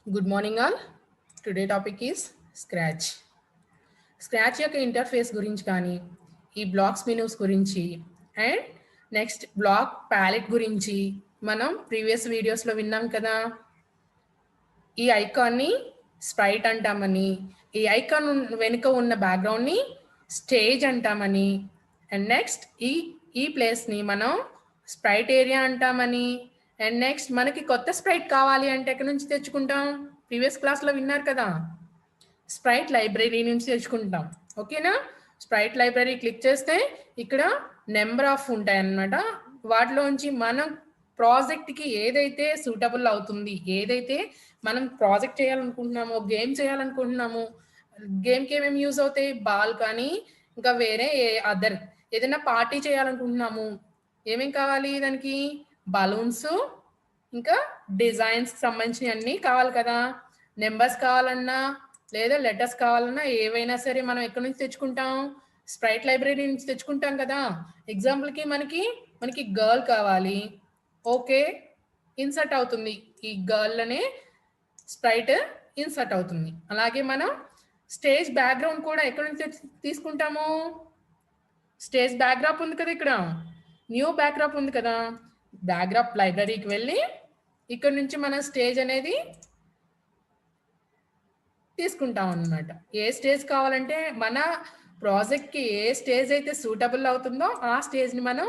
Good morning all. Today topic is Scratch. Scratch యొక్క interface గురించి కానీ ఈ బ్లాక్స్ మెనూస్ గురించి అండ్ నెక్స్ట్ బ్లాక్ ప్యాలెట్ గురించి మనం ప్రీవియస్ వీడియోస్లో విన్నాం కదా. ఈ ఐకాన్ని స్ప్రైట్ అంటామని, ఈ ఐకాన్ వెనుక ఉన్న బ్యాక్గ్రౌండ్ని స్టేజ్ అంటామని, అండ్ నెక్స్ట్ ఈ ప్లేస్ని మనం స్ప్రైట్ ఏరియా అంటామని, అండ్ నెక్స్ట్ మనకి కొత్త స్ప్రైట్ కావాలి అంటే ఎక్కడి నుంచి తెచ్చుకుంటాం? ప్రీవియస్ క్లాస్లో విన్నారు కదా, స్ప్రైట్ లైబ్రరీ నుంచి తెచ్చుకుంటాం. ఓకేనా? స్ప్రైట్ లైబ్రరీ క్లిక్ చేస్తే ఇక్కడ నెంబర్ ఆఫ్ ఉంటాయి అన్నమాట. వాటిలోంచి మనం ప్రాజెక్ట్కి ఏదైతే సూటబుల్ అవుతుంది, ఏదైతే మనం ప్రాజెక్ట్ చేయాలనుకుంటున్నామో, గేమ్ చేయాలనుకుంటున్నామో, గేమ్కి ఏమేమి యూజ్ అవుతాయి, బాల్ కానీ ఇంకా వేరే అదర్ ఏదైనా పార్టీ చేయాలనుకుంటున్నాము, ఏమేమి కావాలి దానికి? బలూన్స్, ఇంకా డిజైన్స్కి సంబంధించినవి అన్నీ కావాలి కదా. నెంబర్స్ కావాలన్నా లేదా లెటర్స్ కావాలన్నా ఏవైనా సరే మనం ఎక్కడి నుంచి తెచ్చుకుంటాం? స్ప్రైట్ లైబ్రరీ నుంచి తెచ్చుకుంటాం కదా. ఎగ్జాంపుల్కి మనకి గర్ల్ కావాలి, ఓకే ఇన్సర్ట్ అవుతుంది, ఈ గర్ల్ అనే స్ప్రైట్ ఇన్సర్ట్ అవుతుంది. అలాగే మనం స్టేజ్ బ్యాక్గ్రౌండ్ కూడా ఎక్కడి నుంచి తీసుకుంటాము? స్టేజ్ బ్యాక్డ్రాప్ ఉంది కదా, ఇక్కడ న్యూ బ్యాక్డ్రాప్ ఉంది కదా, బ్యాక్డ్రాప్ లైబ్రరీకి వెళ్ళి ఇక్కడ నుంచి మనం స్టేజ్ అనేది తీసుకుంటాం అన్నమాట. ఏ స్టేజ్ కావాలంటే మన ప్రాజెక్ట్కి ఏ స్టేజ్ అయితే సూటబుల్ అవుతుందో ఆ స్టేజ్ని మనం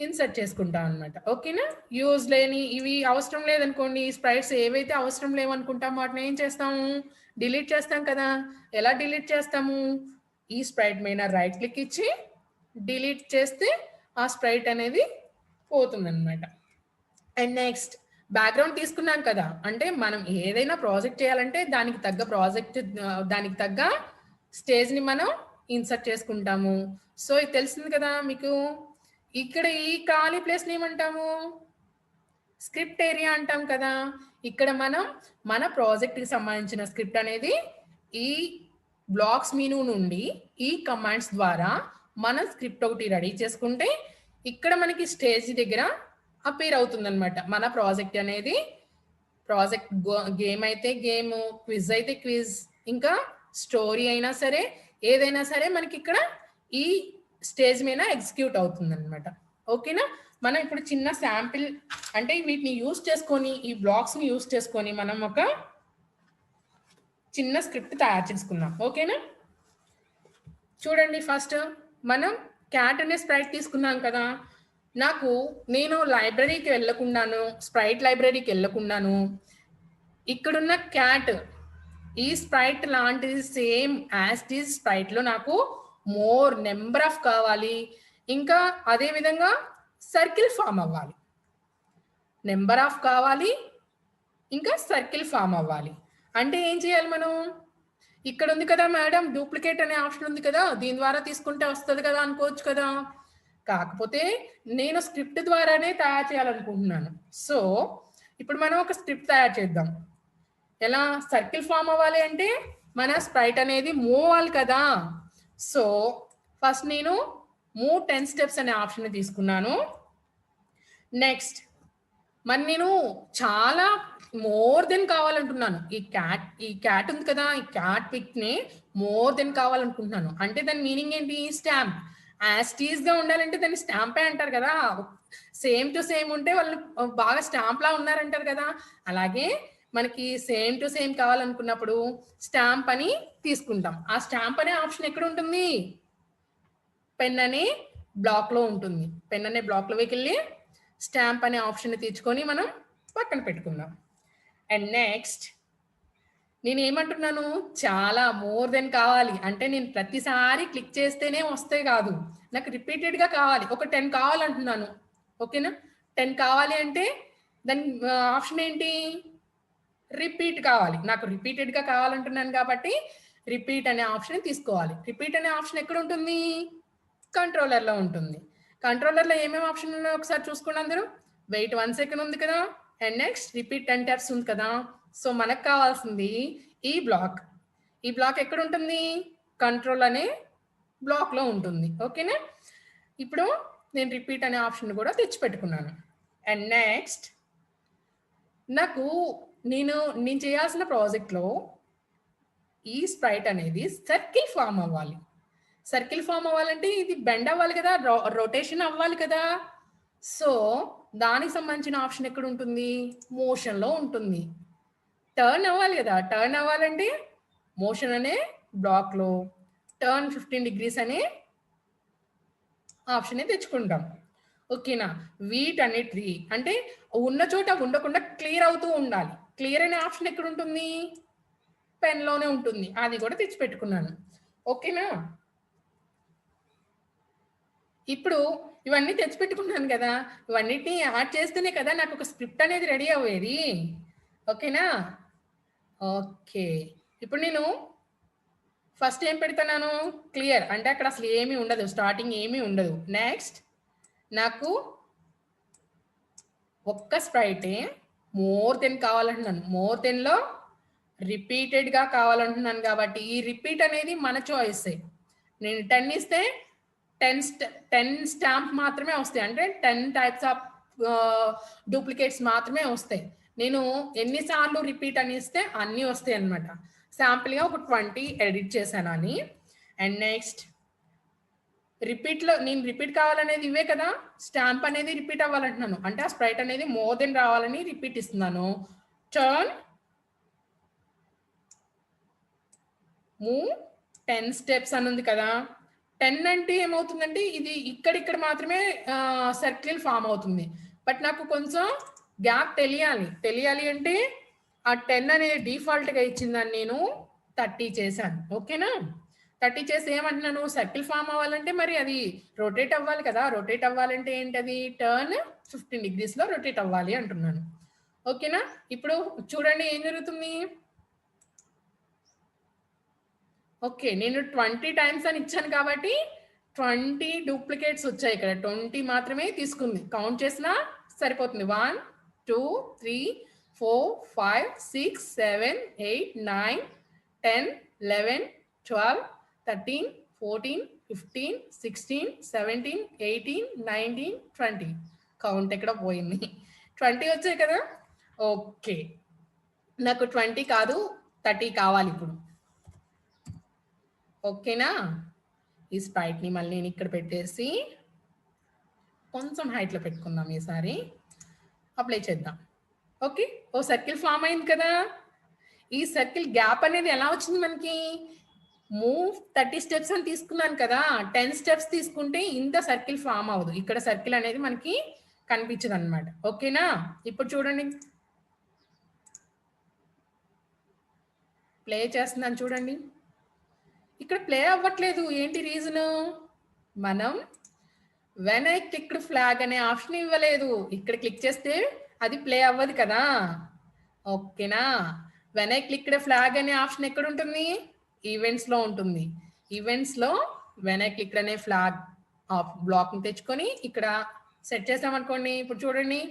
ఇన్సర్ట్ చేసుకుంటాం అనమాట. ఓకేనా? యూజ్ లేని ఇవి అవసరం లేదనుకోండి, ఈ స్ప్రైట్స్ ఏవైతే అవసరం లేవనుకుంటామో వాటిని ఏం చేస్తాము? డిలీట్ చేస్తాం కదా. ఎలా డిలీట్ చేస్తాము? ఈ స్ప్రైట్ మీద రైట్ క్లిక్ ఇచ్చి డిలీట్ చేస్తే ఆ స్ప్రైట్ అనేది పోతుందన్నమాట. అండ్ నెక్స్ట్ బ్యాక్గ్రౌండ్ తీసుకున్నాం కదా, అంటే మనం ఏదైనా ప్రాజెక్ట్ చేయాలంటే దానికి తగ్గ స్టేజ్ని మనం ఇన్సర్ట్ చేసుకుంటాము. సో ఇది తెలిసింది కదా మీకు. ఇక్కడ ఈ ఖాళీ ప్లేస్ని ఏమంటాము? స్క్రిప్ట్ ఏరియా అంటాం కదా. ఇక్కడ మనం మన ప్రాజెక్ట్కి సంబంధించిన స్క్రిప్ట్ అనేది ఈ బ్లాక్స్ మెనూ నుండి ఈ కమాండ్స్ ద్వారా మనం స్క్రిప్ట్ ఒకటి రెడీ చేసుకుంటే ఇక్కడ మనకి స్టేజ్ దగ్గర అపీర్ అవుతుందన్నమాట. మన ప్రాజెక్ట్ అనేది ప్రాజెక్ట్ గేమ్ అయితే గేమ్, క్విజ్ అయితే క్విజ్, ఇంకా స్టోరీ అయినా సరే ఏదైనా సరే మనకి ఇక్కడ ఈ స్టేజ్ మీద ఎగ్జిక్యూట్ అవుతుంది అనమాట. ఓకేనా? మనం ఇప్పుడు చిన్న శాంపిల్ అంటే వీటిని యూజ్ చేసుకొని, ఈ బ్లాక్స్ని యూజ్ చేసుకొని మనం ఒక చిన్న స్క్రిప్ట్ తయారు చేసుకుందాం. ఓకేనా? చూడండి, ఫస్ట్ మనం క్యాట్ అనే స్ప్రైట్ తీసుకున్నాం కదా. నేను లైబ్రరీకి వెళ్ళకుండాను, స్ప్రైట్ లైబ్రరీకి వెళ్ళకుండాను ఇక్కడున్న క్యాట్ ఈ స్ప్రైట్ లాంటిది సేమ్ యాజ్ టీజ్ స్ప్రైట్లో నాకు మోర్ నెంబర్ ఆఫ్ కావాలి, ఇంకా అదే విధంగా సర్కిల్ ఫామ్ అవ్వాలి. నెంబర్ ఆఫ్ కావాలి, ఇంకా సర్కిల్ ఫామ్ అవ్వాలి. అంటే ఏం చేయాలి మనం? ఇక్కడ ఉంది కదా మేడం, డూప్లికేట్ అనే ఆప్షన్ ఉంది కదా, దీని ద్వారా తీసుకుంటే వస్తుంది కదా అనుకోవచ్చు కదా. కాకపోతే నేను స్క్రిప్ట్ ద్వారానే తయారు చేయాలనుకుంటున్నాను. సో ఇప్పుడు మనం ఒక స్క్రిప్ట్ తయారు చేద్దాం. ఎలా సర్కిల్ ఫామ్ అవ్వాలి అంటే మన స్ప్రైట్ అనేది మూవ్ అవ్వాలి కదా. సో ఫస్ట్ నేను మూవ్ 10 స్టెప్స్ అనే ఆప్షన్ తీసుకున్నాను. నెక్స్ట్ మరి నేను చాలా మోర్ దెన్ కావాలంటున్నాను. ఈ క్యాట్ ఉంది కదా, ఈ క్యాట్ పిక్ని మోర్ దెన్ కావాలనుకుంటున్నాను. అంటే దాని మీనింగ్ ఏంటి? స్టాంప్. యాస్టీస్గా ఉండాలంటే దాన్ని స్టాంపే అంటారు కదా. సేమ్ టు సేమ్ ఉంటే వాళ్ళు బాగా స్టాంప్లా ఉన్నారంటారు కదా. అలాగే మనకి సేమ్ టు సేమ్ కావాలనుకున్నప్పుడు స్టాంప్ అని తీసుకుంటాం. ఆ స్టాంప్ అనే ఆప్షన్ ఎక్కడ ఉంటుంది? పెన్ అనే బ్లాక్లో ఉంటుంది. పెన్ అనే బ్లాక్లోకి వెళ్ళి స్టాంప్ అనే ఆప్షన్ తెచ్చుకొని మనం పక్కన పెట్టుకుందాం. అండ్ నెక్స్ట్ నేను ఏమంటున్నాను? చాలా మోర్ దెన్ కావాలి అంటే నేను ప్రతిసారి క్లిక్ చేస్తేనే వస్తే కాదు, నాకు రిపీటెడ్గా కావాలి. ఒక 10 కావాలంటున్నాను. ఓకేనా? 10 కావాలి అంటే దాని ఆప్షన్ ఏంటి? రిపీట్ కావాలి. నాకు రిపీటెడ్గా కావాలంటున్నాను కాబట్టి రిపీట్ అనే ఆప్షన్ తీసుకోవాలి. రిపీట్ అనే ఆప్షన్ ఎక్కడ ఉంటుంది? కంట్రోలర్లో ఉంటుంది. కంట్రోలర్లో ఏమేమి ఆప్షన్ ఉన్నాయో ఒకసారి చూసుకోండి అందరూ. వెయిట్ 1 సెకండ్ ఉంది కదా, అండ్ నెక్స్ట్ రిపీట్ 10 టైమ్స్ ఉంది కదా. సో మనకు కావాల్సింది ఈ బ్లాక్. ఈ బ్లాక్ ఎక్కడ ఉంటుంది? కంట్రోల్ అనే బ్లాక్లో ఉంటుంది. ఓకేనా? ఇప్పుడు నేను రిపీట్ అనే ఆప్షన్ కూడా తెచ్చిపెట్టుకున్నాను. అండ్ నెక్స్ట్ నాకు నేను చేయాల్సిన ప్రాజెక్ట్లో ఈ స్ప్రైట్ అనేది సర్కిల్ ఫామ్ అవ్వాలి. సర్కిల్ ఫామ్ అవ్వాలంటే ఇది బెండ్ అవ్వాలి కదా, రొటేషన్ అవ్వాలి కదా. సో దానికి సంబంధించిన ఆప్షన్ ఎక్కడ ఉంటుంది? మోషన్లో ఉంటుంది. టర్న్ అవ్వాలి కదా, టర్న్ అవ్వాలంటే మోషన్ అనే బ్లాక్లో టర్న్ 15 degrees అనే ఆప్షన్ తెచ్చుకుంటాం. ఓకేనా? వీటన్నిటి అంటే ఉన్న చోట ఉండకుండా క్లియర్ అవుతూ ఉండాలి. క్లియర్ అనే ఆప్షన్ ఎక్కడ ఉంటుంది? పెన్లోనే ఉంటుంది. అది కూడా తెచ్చిపెట్టుకున్నాను. ఓకేనా? ఇప్పుడు ఇవన్నీ తెచ్చిపెట్టుకున్నాను కదా, ఇవన్నిటిని యాడ్ చేస్తేనే కదా నాకు ఒక స్క్రిప్ట్ అనేది రెడీ అవ్వేది. ఓకేనా? ఓకే, ఇప్పుడు నేను ఫస్ట్ ఏం పెడతాను? క్లియర్ అంటే అక్కడ అసలు ఏమీ ఉండదు, స్టార్టింగ్ ఏమీ ఉండదు. నెక్స్ట్ నాకు ఒక్క స్ప్రైటే మోర్ దెన్ కావాలంటున్నాను. మోర్ దెన్లో రిపీటెడ్గా కావాలంటున్నాను కాబట్టి ఈ రిపీట్ అనేది మన చాయిసే. నేను 10 ఇస్తే 10 స్టాంప్ మాత్రమే వస్తాయి, అంటే 10 టైప్స్ ఆఫ్ డూప్లికేట్స్ మాత్రమే వస్తాయి. నేను ఎన్నిసార్లు రిపీట్ అని ఇస్తే అన్నీ వస్తాయి అనమాట. శాంపుల్గా ఒక 20 ఎడిట్ చేశాను అని. అండ్ నెక్స్ట్ రిపీట్లో నేను రిపీట్ కావాలనేది ఇవే కదా, స్టాంప్ అనేది రిపీట్ అవ్వాలంటున్నాను, అంటే ఆ స్ప్రైట్ అనేది మోర్ దెన్ రావాలని రిపీట్ ఇస్తున్నాను. టర్న్ మూవ్ 10 steps అని ఉంది కదా. 10 అంటే ఏమవుతుందంటే ఇది ఇక్కడ మాత్రమే సర్కిల్ ఫామ్ అవుతుంది. బట్ నాకు కొంచెం గ్యాప్ తెలియాలి అంటే ఆ 10 అనేది డిఫాల్ట్గా ఇచ్చిందని నేను 30 చేశాను. ఓకేనా? 30 చేసి ఏమంటున్నాను? సర్కిల్ ఫామ్ అవ్వాలంటే మరి అది రొటేట్ అవ్వాలి కదా. రొటేట్ అవ్వాలంటే ఏంటది? టర్న్ 15 degreesలో రొటేట్ అవ్వాలి అంటున్నాను. ఓకేనా? ఇప్పుడు చూడండి ఏం జరుగుతుంది. ఓకే, నేను 20 టైమ్స్ అని ఇచ్చాను కాబట్టి 20 డూప్లికేట్స్ వచ్చాయి. ఇక్కడ 20 మాత్రమే తీసుకుంది. కౌంట్ చేసినా సరిపోతుంది. 1 2 3 4 5 6 7 8 9 10 11 12 13 14 15 16 17 18 19 20. కౌంట్ ఎక్కడ పోయింది? 20 వచ్చాయి కదా. ఓకే, నాకు 20 కాదు 30 కావాలి ఇప్పుడు. ఓకేనా? ఈ స్ప్రైట్ని మళ్ళీ నేను ఇక్కడ పెట్టేసి కొంచెం హైట్లో పెట్టుకుందాం. ఈసారి అప్లై చేద్దాం. ఓకే, ఓ సర్కిల్ ఫామ్ అయింది కదా. ఈ సర్కిల్ గ్యాప్ అనేది ఎలా వచ్చింది మనకి? మూవ్ 30 steps అని తీసుకున్నాను కదా. 10 steps తీసుకుంటే ఇంత సర్కిల్ ఫామ్ అవ్వదు. ఇక్కడ సర్కిల్ అనేది మనకి కనిపించదు అనమాట. ఓకేనా? ఇప్పుడు చూడండి, ప్లే చేస్తున్నాను చూడండి. ఇక్కడ ప్లే అవ్వట్లేదు. ఏంటి రీజను? మనం వెన్ ఐ క్లిక్డ్ ఫ్లాగ్ అనే ఆప్షన్ ఇవ్వలేదు. ఇక్కడ క్లిక్ చేస్తే అది ప్లే అవ్వదు కదా. ఓకేనా? వెన్ ఐ క్లిక్డ్ ఫ్లాగ్ అనే ఆప్షన్ ఎక్కడ ఉంటుంది? ఈవెంట్స్లో ఉంటుంది. ఈవెంట్స్లో వెన్ ఐ క్లిక్డ్ అనే ఫ్లాగ్ బ్లాక్ని తెచ్చుకొని ఇక్కడ సెట్ చేసామనుకోండి. ఇప్పుడు చూడండి,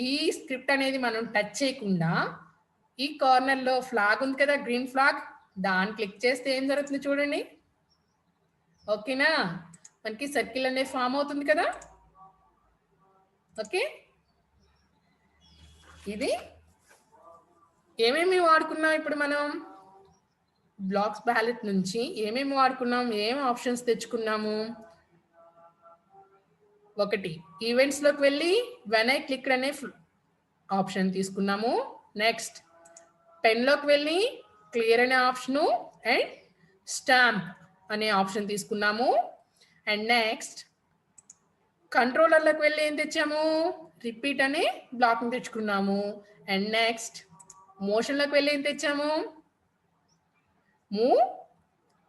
ఈ స్క్రిప్ట్ అనేది మనం టచ్ చేయకుండా ఈ కార్నర్లో ఫ్లాగ్ ఉంది కదా, గ్రీన్ ఫ్లాగ్, దాన్ని క్లిక్ చేస్తే ఏం జరుగుతుంది చూడండి. ఓకేనా? మనకి సర్కిల్ అనేది ఫామ్ అవుతుంది కదా. ఓకే, ఇది ఏమేమి వాడుకున్నాం ఇప్పుడు మనం? బ్లాక్స్ బ్యాలెట్ నుంచి ఏమేమి వాడుకున్నాం? ఏం ఆప్షన్స్ తెచ్చుకున్నాము? ఒకటి, ఈవెంట్స్లోకి వెళ్ళి వెన్ ఐ క్లిక్ అనే ఆప్షన్ తీసుకున్నాము. నెక్స్ట్ పెన్లోకి వెళ్ళి క్లియర్ అనే ఆప్షను అండ్ స్టాంప్ అనే ఆప్షన్ తీసుకున్నాము. అండ్ నెక్స్ట్ కంట్రోలర్లోకి వెళ్ళి ఏం తెచ్చాము? రిపీట్ అనే బ్లాక్ని తెచ్చుకున్నాము. అండ్ నెక్స్ట్ మోషన్లోకి వెళ్ళి ఏం తెచ్చాము? మూవ్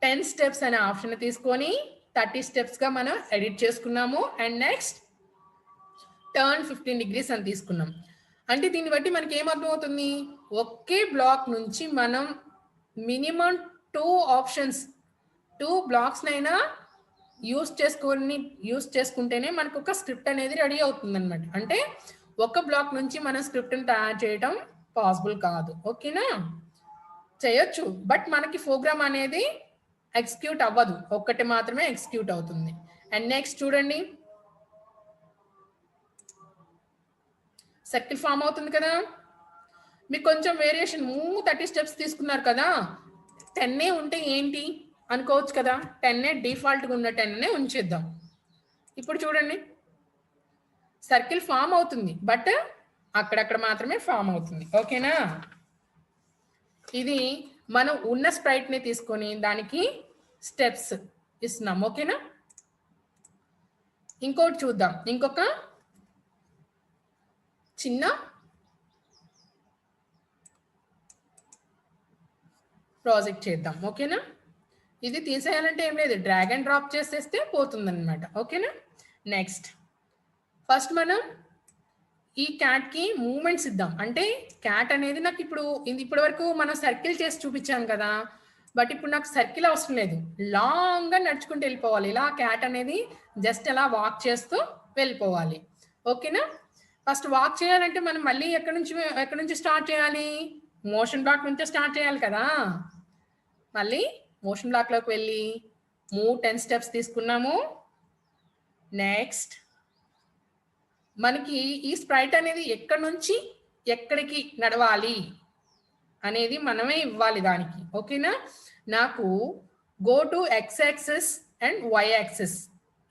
10 steps అనే ఆప్షన్ తీసుకొని 30 స్టెప్స్గా మనం ఎడిట్ చేసుకున్నాము. అండ్ నెక్స్ట్ టర్న్ 15 degrees అని తీసుకున్నాం. అంటే దీన్ని బట్టి మనకి ఏమర్థమవుతుంది? ఒకే బ్లాక్ నుంచి మనం మినిమం 2 బ్లాక్స్నైనా యూస్ చేసుకుంటేనే మనకు ఒక స్క్రిప్ట్ అనేది రెడీ అవుతుంది అనమాట. అంటే ఒక బ్లాక్ నుంచి మనం స్క్రిప్ట్ని తయారు చేయడం పాసిబుల్ కాదు. ఓకేనా? చేయొచ్చు, బట్ మనకి ప్రోగ్రామ్ అనేది ఎగ్జిక్యూట్ అవ్వదు, ఒక్కటి మాత్రమే ఎగ్జిక్యూట్ అవుతుంది. అండ్ నెక్స్ట్ చూడండి, సర్కిల్ ఫామ్ అవుతుంది కదా. మీకు కొంచెం వేరియేషన్ 30 స్టెప్స్ తీసుకున్నారు కదా, 10 ఉంటే ఏంటి అనుకోవచ్చు కదా, 10 డిఫాల్ట్గా ఉన్న 10 ఉంచేద్దాం. ఇప్పుడు చూడండి సర్కిల్ ఫామ్ అవుతుంది, బట్ అక్కడక్కడ మాత్రమే ఫామ్ అవుతుంది. ఓకేనా, ఇది మనం ఉన్న స్ప్రైట్ని తీసుకొని దానికి స్టెప్స్ ఇస్తున్నాం. ఓకేనా, ఇంకోటి చూద్దాం, ఇంకొక చిన్న ప్రాజెక్ట్ చేద్దాం. ఓకేనా, ఇది తీసేయాలంటే ఏం లేదు, డ్రాగ్ అండ్ డ్రాప్ చేసేస్తే పోతుంది అనమాట. ఓకేనా, నెక్స్ట్ ఫస్ట్ మనం ఈ క్యాట్కి మూమెంట్స్ ఇద్దాం. అంటే క్యాట్ అనేది నాకు ఇప్పటి వరకు మనం సర్కిల్ చేసి చూపించాం కదా, బట్ ఇప్పుడు నాకు సర్కిల్ అవసరం లేదు, లాంగ్గా నడుచుకుంటూ వెళ్ళిపోవాలి. ఇలా క్యాట్ అనేది జస్ట్ అలా వాక్ చేస్తూ వెళ్ళిపోవాలి. ఓకేనా, ఫస్ట్ వాక్ చేయాలంటే మనం మళ్ళీ ఎక్కడి నుంచి స్టార్ట్ చేయాలి, మోషన్ బ్లాక్ నుంచే స్టార్ట్ చేయాలి కదా. మళ్ళీ మోషన్ బ్లాక్లోకి వెళ్ళి 10 స్టెప్స్ తీసుకున్నాము. నెక్స్ట్ మనకి ఈ స్ప్రైట్ అనేది ఎక్కడి నుంచి ఎక్కడికి నడవాలి అనేది మనమే ఇవ్వాలి దానికి. ఓకేనా, నాకు go to X axis and Y axis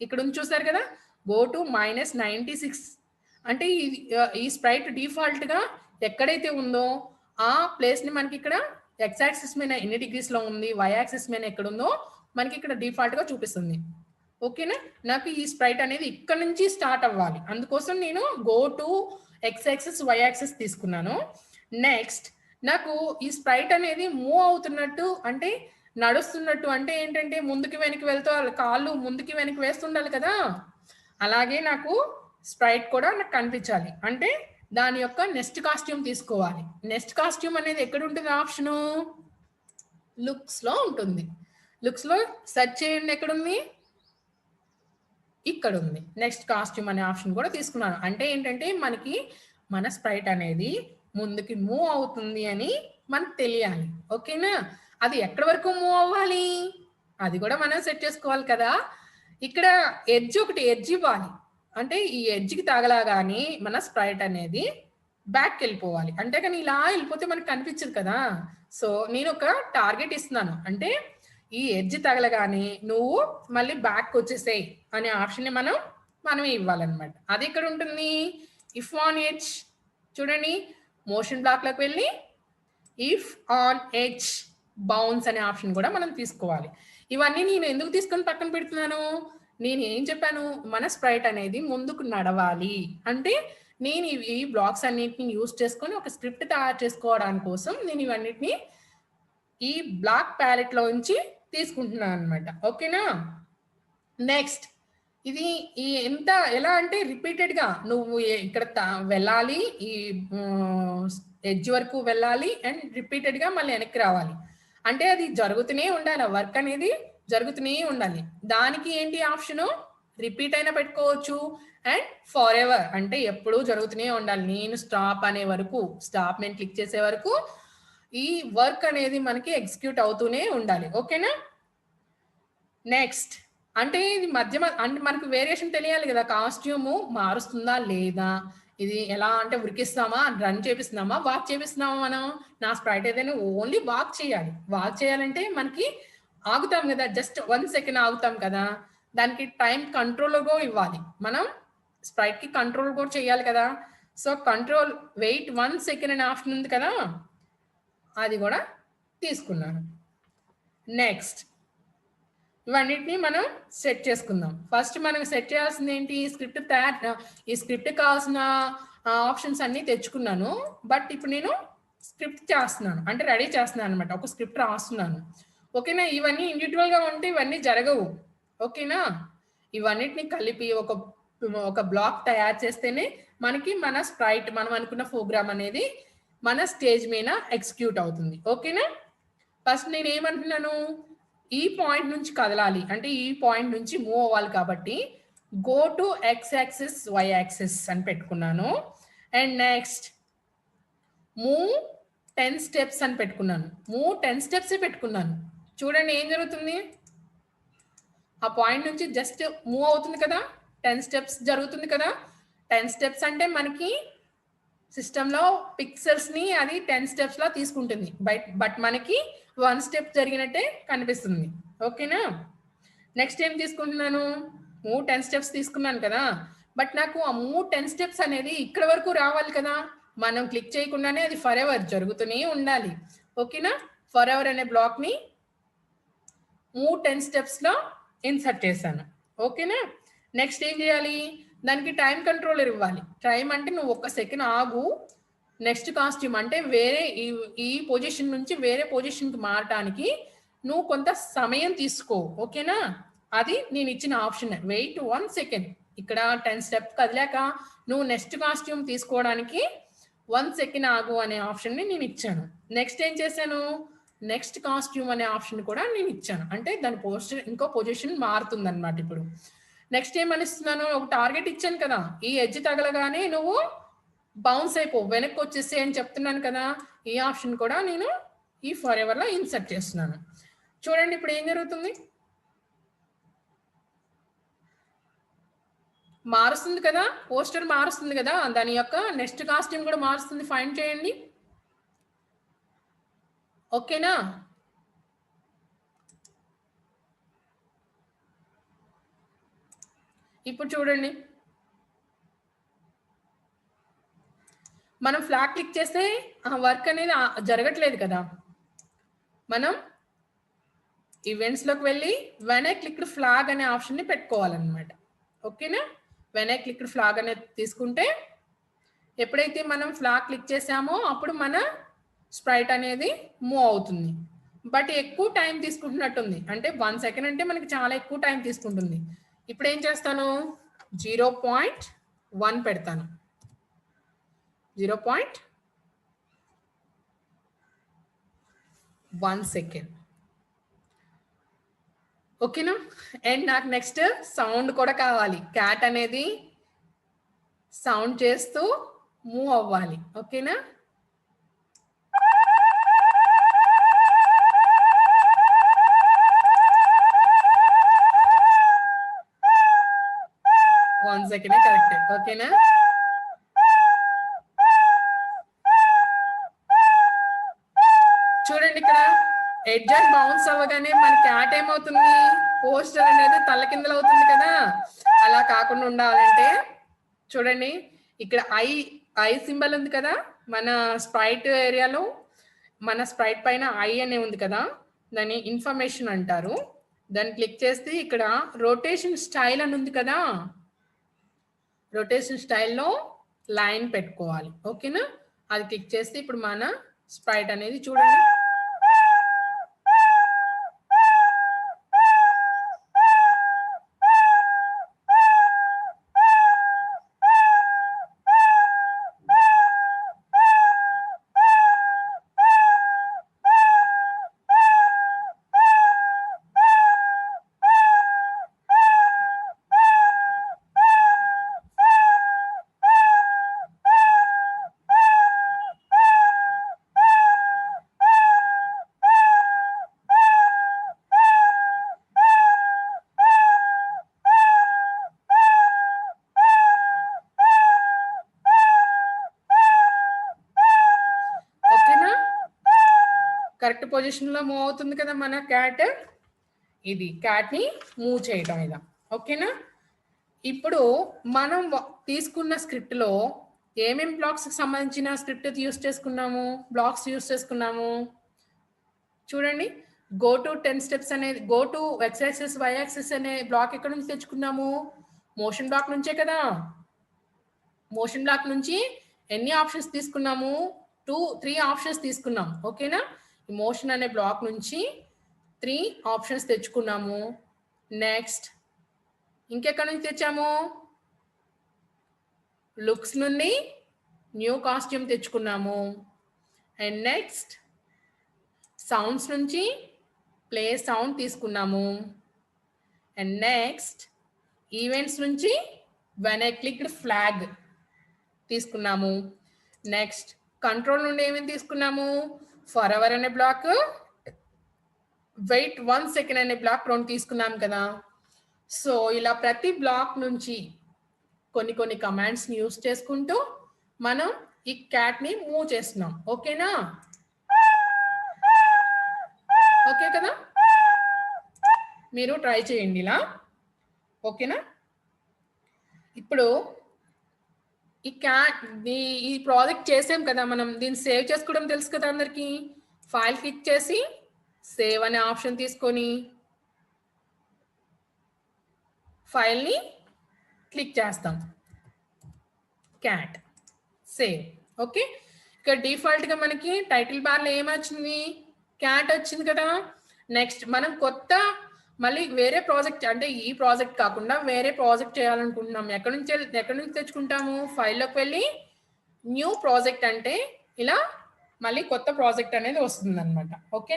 ఇక్కడ నుంచి చూసారు కదా, గో టు -96 అంటే ఈ స్ప్రైట్ డిఫాల్ట్గా ఎక్కడైతే ఉందో ఆ ప్లేస్ని మనకి ఇక్కడ ఎక్స్ యాక్సిస్ మీద ఎన్ని డిగ్రీస్లో ఉంది, వై యాక్సిస్ మీద ఎక్కడ ఉందో మనకి ఇక్కడ డిఫాల్ట్గా చూపిస్తుంది. ఓకేనా, నాకు ఈ స్ప్రైట్ అనేది ఇక్కడ నుంచి స్టార్ట్ అవ్వాలి, అందుకోసం నేను go to X axis Y axis తీసుకున్నాను. నెక్స్ట్ నాకు ఈ స్ప్రైట్ అనేది మూవ్ అవుతున్నట్టు అంటే నడుస్తున్నట్టు అంటే ఏంటంటే ముందుకి వెనక్కి వెళ్తూ కాళ్ళు ముందుకి వెనక్కి వేస్తుండాలి కదా, అలాగే నాకు స్ప్రైట్ కూడా నాకు కనిపించాలి. అంటే దాని యొక్క నెక్స్ట్ కాస్ట్యూమ్ తీసుకోవాలి. నెక్స్ట్ కాస్ట్యూమ్ అనేది ఎక్కడ ఉంటుంది, ఆప్షను లుక్స్లో ఉంటుంది. లుక్స్లో సెర్చ్ చేయండి, ఎక్కడుంది, ఇక్కడ ఉంది. నెక్స్ట్ కాస్ట్యూమ్ అనే ఆప్షన్ కూడా తీసుకున్నాను. అంటే ఏంటంటే మనకి మన స్ప్రైట్ అనేది ముందుకి మూవ్ అవుతుంది అని మనకు తెలియాలి. ఓకేనా, అది ఎక్కడి వరకు మూవ్ అవ్వాలి అది కూడా మనం సెట్ చేసుకోవాలి కదా. ఇక్కడ ఒకటి ఎడ్జ్ ఇవ్వాలి, అంటే ఈ ఎడ్జ్కి తగలగానే మన స్ప్రైట్ అనేది బ్యాక్ వెళ్ళిపోవాలి. అంటే కానీ ఇలా వెళ్ళిపోతే మనకు కనిపించదు కదా. సో నేను ఒక టార్గెట్ ఇస్తున్నాను, అంటే ఈ ఎడ్జ్ తగలగానే నువ్వు మళ్ళీ బ్యాక్ వచ్చేసేయి అనే ఆప్షన్ని మనమే ఇవ్వాలన్నమాట. అది ఇక్కడ ఉంటుంది, ఇఫ్ ఆన్ ఎడ్జ్. చూడండి మోషన్ బ్లాక్లోకి వెళ్ళి ఇఫ్ ఆన్ ఎడ్జ్ బౌన్స్ అనే ఆప్షన్ కూడా మనం తీసుకోవాలి. ఇవన్నీ నేను ఎందుకు తీసుకొని పక్కన పెడుతున్నాను, నేను ఏం చెప్పాను, మన స్ప్రైట్ అనేది ముందుకు నడవాలి అంటే నేను ఈ బ్లాక్స్ అన్నిటిని యూజ్ చేసుకొని ఒక స్క్రిప్ట్ తయారు చేసుకోవడానికి కోసం నేను ఇవన్నిటిని ఈ బ్లాక్ ప్యాలెట్లో నుంచి తీసుకుంటున్నాను అనమాట. ఓకేనా, నెక్స్ట్ ఇది ఎలా అంటే రిపీటెడ్గా నువ్వు ఇక్కడ వెళ్ళాలి, ఈ ఎడ్జ్ వరకు వెళ్ళాలి అండ్ రిపీటెడ్గా మళ్ళీ వెనక్కి రావాలి. అంటే అది జరుగుతూనే ఉండాలి, వర్క్ అనేది జరుగుతూనే ఉండాలి. దానికి ఏంటి ఆప్షను, రిపీట్ అయినా పెట్టుకోవచ్చు అండ్ ఫర్ ఎవర్ అంటే ఎప్పుడూ జరుగుతూనే ఉండాలి. నేను స్టాప్ అనే వరకు, స్టాప్ నేను క్లిక్ చేసే వరకు ఈ వర్క్ అనేది మనకి ఎగ్జిక్యూట్ అవుతూనే ఉండాలి. ఓకేనా, నెక్స్ట్ అంటే ఇది అంటే మనకు వేరియేషన్ తెలియాలి కదా, కాస్ట్యూము మారుస్తుందా లేదా, ఇది ఎలా అంటే ఉరికిస్తామా, రన్ చేపిస్తున్నామా, వాక్ చేపిస్తున్నామా. మనం నా స్ప్రైట్ ఏదైనా ఓన్లీ వాక్ చేయాలి. వాక్ చేయాలంటే మనకి ఆగుతాం కదా, జస్ట్ 1 సెకండ్ ఆగుతాం కదా, దానికి టైం కంట్రోల్ కూడా ఇవ్వాలి. మనం స్ప్రైట్కి కంట్రోల్ కూడా చేయాలి కదా. సో కంట్రోల్ వెయిట్ 1 సెకండ్ అనే ఆప్షన్ ఉంది కదా, అది కూడా తీసుకున్నాను. నెక్స్ట్ ఇవన్నిటిని మనం సెట్ చేసుకుందాం. ఫస్ట్ మనం సెట్ చేయాల్సింది ఏంటి, ఈ స్క్రిప్ట్ కావాల్సిన ఆప్షన్స్ అన్నీ తెచ్చుకున్నాను, బట్ ఇప్పుడు నేను స్క్రిప్ట్ చేస్తున్నాను, అంటే రెడీ చేస్తున్నాను అనమాట, ఒక స్క్రిప్ట్ రాస్తున్నాను. ఓకేనా, ఇవన్నీ ఇండివిజువల్గా ఉంటే ఇవన్నీ జరగవు. ఓకేనా, ఇవన్నిటిని కలిపి ఒక బ్లాక్ తయారు చేస్తేనే మనకి మన స్ప్రైట్, మనం అనుకున్న ప్రోగ్రామ్ అనేది మన స్టేజ్ మీద ఎగ్జిక్యూట్ అవుతుంది. ఓకేనా, ఫస్ట్ నేను ఏమంటున్నాను, ఈ పాయింట్ నుంచి కదలాలి అంటే ఈ పాయింట్ నుంచి మూవ్ అవ్వాలి కాబట్టి go to X axis Y axis అని పెట్టుకున్నాను. అండ్ నెక్స్ట్ మూవ్ 10 స్టెప్స్ అని పెట్టుకున్నాను. మూవ్ 10 స్టెప్స్ పెట్టుకున్నాను. చూడండి ఏం జరుగుతుంది, ఆ పాయింట్ నుంచి జస్ట్ మూవ్ అవుతుంది కదా, 10 స్టెప్స్ జరుగుతుంది కదా. 10 స్టెప్స్ అంటే మనకి సిస్టంలో పిక్సెల్స్ని అది 10 స్టెప్స్లో తీసుకుంటుంది, బట్ మనకి 1 స్టెప్ జరిగినట్టే కనిపిస్తుంది. ఓకేనా? నెక్స్ట్ ఏం తీసుకుంటున్నాను, 10 స్టెప్స్ తీసుకున్నాను కదా, బట్ నాకు ఆ 10 స్టెప్స్ అనేది ఇక్కడ వరకు రావాలి కదా. మనం క్లిక్ చేయకుండానే అది ఫర్ ఎవర్ జరుగుతూనే ఉండాలి. ఓకేనా? ఫర్ ఎవర్ అనే బ్లాక్ని 10 స్టెప్స్లో ఇన్సర్ట్ చేశాను. ఓకేనా? నెక్స్ట్ ఏం చేయాలి, దానికి టైం కంట్రోలర్ ఇవ్వాలి. టైం అంటే నువ్వు 1 సెకండ్ ఆగు, నెక్స్ట్ కాస్ట్యూమ్ అంటే వేరే ఈ పొజిషన్ నుంచి వేరే పొజిషన్కి మారటానికి నువ్వు కొంత సమయం తీసుకో. ఓకేనా? అది నేను ఇచ్చిన ఆప్షన్, వెయిట్ 1 సెకండ్. ఇక్కడ 10 స్టెప్ కదిలాక నువ్వు నెక్స్ట్ కాస్ట్యూమ్ తీసుకోవడానికి 1 సెకండ్ ఆగు అనే ఆప్షన్ని నేను ఇచ్చాను. నెక్స్ట్ ఏం చేశాను, నెక్స్ట్ కాస్ట్యూమ్ అనే ఆప్షన్ కూడా నేను ఇచ్చాను. అంటే దాని ఇంకో పొజిషన్ మారుతుంది అనమాట. ఇప్పుడు నెక్స్ట్ ఏమనిస్తున్నాను, ఒక టార్గెట్ ఇచ్చాను కదా, ఈ ఎడ్జ్ తగలగానే నువ్వు బౌన్స్ అయిపో, వెనక్కి వచ్చేసే అని చెప్తున్నాను కదా. ఈ ఆప్షన్ కూడా నేను ఈ ఫర్ ఎవర్లో ఇన్సర్ట్ చేస్తున్నాను. చూడండి ఇప్పుడు ఏం జరుగుతుంది, మారుస్తుంది కదా, పోస్టర్ మారుస్తుంది కదా, దాని యొక్క నెక్స్ట్ కాస్ట్యూమ్ కూడా మారుస్తుంది. ఫైండ్ చేయండి. ఓకేనా? ఇప్పుడు చూడండి, మనం ఫ్లాగ్ క్లిక్ చేస్తే ఆ వర్క్ అనేది జరగట్లేదు కదా. మనం ఈవెంట్స్లోకి వెళ్ళి వెన్ ఐ క్లిక్డ్ ఫ్లాగ్ అనే ఆప్షన్ని పెట్టుకోవాలన్నమాట. ఓకేనా? వెన్ ఐ క్లిక్డ్ ఫ్లాగ్ అనేది తీసుకుంటే ఎప్పుడైతే మనం ఫ్లాగ్ క్లిక్ చేసామో అప్పుడు మన స్ప్రైట్ అనేది మూవ్ అవుతుంది. బట్ ఎక్కువ టైం తీసుకుంటున్నట్టుంది, అంటే 1 సెకండ్ అంటే మనకి చాలా ఎక్కువ టైం తీసుకుంటుంది. ఇప్పుడు ఏం చేస్తాను, 0.1 పెడతాను. 0.1 సెకండ్. ఓకేనా? అండ్ నాకు నెక్స్ట్ సౌండ్ కూడా కావాలి. క్యాట్ అనేది సౌండ్ చేస్తూ మూవ్ అవ్వాలి. ఓకేనా? One second correct. ఓకేనా? చూడండి ఇక్కడ ఎడ్జ్ అండ్ బౌన్స్ అవ్వగానే మన క్యాట్ ఏమవుతుంది, పోస్టర్ అనేది తల్ల కిందలు అవుతుంది కదా. అలా కాకుండా ఉండాలంటే చూడండి, ఇక్కడ ఐ సింబల్ ఉంది కదా, మన స్ప్రైట్ ఏరియాలో మన స్ప్రైట్ పైన ఐ అనే ఉంది కదా, దాన్ని ఇన్ఫర్మేషన్ అంటారు. దాన్ని క్లిక్ చేస్తే ఇక్కడ రొటేషన్ స్టైల్ అని ఉంది కదా, రొటేషన్ స్టైల్లో లైన్ పెట్టుకోవాలి. ఓకేనా? అది క్లిక్ చేస్తే ఇప్పుడు మన స్ప్రైట్ అనేది చూడండి, కరెక్ట్ పొజిషన్లో మూవ్ అవుతుంది కదా మన క్యాట్. ఇది క్యాట్ని మూవ్ చేయటం ఇలా. ఓకేనా? ఇప్పుడు మనం తీసుకున్న స్క్రిప్ట్లో ఏమేమి బ్లాక్స్కి సంబంధించిన స్క్రిప్ట్ యూస్ చేసుకున్నాము, బ్లాక్స్ యూస్ చేసుకున్నాము చూడండి. గో టు 10 స్టెప్స్ అనేది, go to X axis Y axis అనే బ్లాక్ ఎక్కడ నుంచి తెచ్చుకున్నాము, మోషన్ బ్లాక్ నుంచే కదా. మోషన్ బ్లాక్ నుంచి ఎన్ని ఆప్షన్స్ తీసుకున్నాము, 3 ఆప్షన్స్ తీసుకున్నాం. ఓకేనా? ఈ మోషన్ అనే బ్లాక్ నుంచి 3 ఆప్షన్స్ తెచ్చుకున్నాము. నెక్స్ట్ ఇంకెక్కడి నుంచి తెచ్చాము, లుక్స్ నుండి న్యూ కాస్ట్యూమ్ తెచ్చుకున్నాము. అండ్ నెక్స్ట్ సౌండ్స్ నుంచి ప్లే సౌండ్ తీసుకున్నాము. అండ్ నెక్స్ట్ ఈవెంట్స్ నుంచి వెన్ ఐ క్లిక్డ్ ఫ్లాగ్ తీసుకున్నాము. నెక్స్ట్ కంట్రోల్ నుండి ఏమేమి తీసుకున్నాము, ఫర్ ఎవర్ అనే బ్లాక్, వెయిట్ 1 సెకండ్ అనే బ్లాక్ 2 తీసుకున్నాం కదా. సో ఇలా ప్రతి బ్లాక్ నుంచి కొన్ని కమాండ్స్ని యూస్ చేసుకుంటూ మనం ఈ క్యాట్ని మూవ్ చేస్తున్నాం. ఓకేనా? ఓకే కదా? మీరు ట్రై చేయండి ఇలా. ఓకేనా? ఇప్పుడు ఈ ప్రాజెక్ట్ చేసాం కదా మనం, దీన్ని సేవ్ చేసుకోవడం తెలుసు కదా అందరికి. ఫైల్ క్లిక్ చేసి సేవ్ అనే ఆప్షన్ తీసుకొని ఫైల్ని క్లిక్ చేస్తాం. Cat save. ఓకే, ఇక్కడ డిఫాల్ట్గా మనకి టైటిల్ బార్లో ఏమొచ్చింది? క్యాట్ వచ్చింది కదా. నెక్స్ట్ మనం కొత్త మళ్ళీ వేరే ప్రాజెక్ట్, అంటే ఈ ప్రాజెక్ట్ కాకుండా వేరే ప్రాజెక్ట్ చేయాలనుకుంటున్నాం. ఎక్కడి నుంచి తెచ్చుకుంటాము? ఫైల్లోకి వెళ్ళి న్యూ ప్రాజెక్ట్ అంటే ఇలా మళ్ళీ కొత్త ప్రాజెక్ట్ అనేది వస్తుంది అనమాట. ఓకే.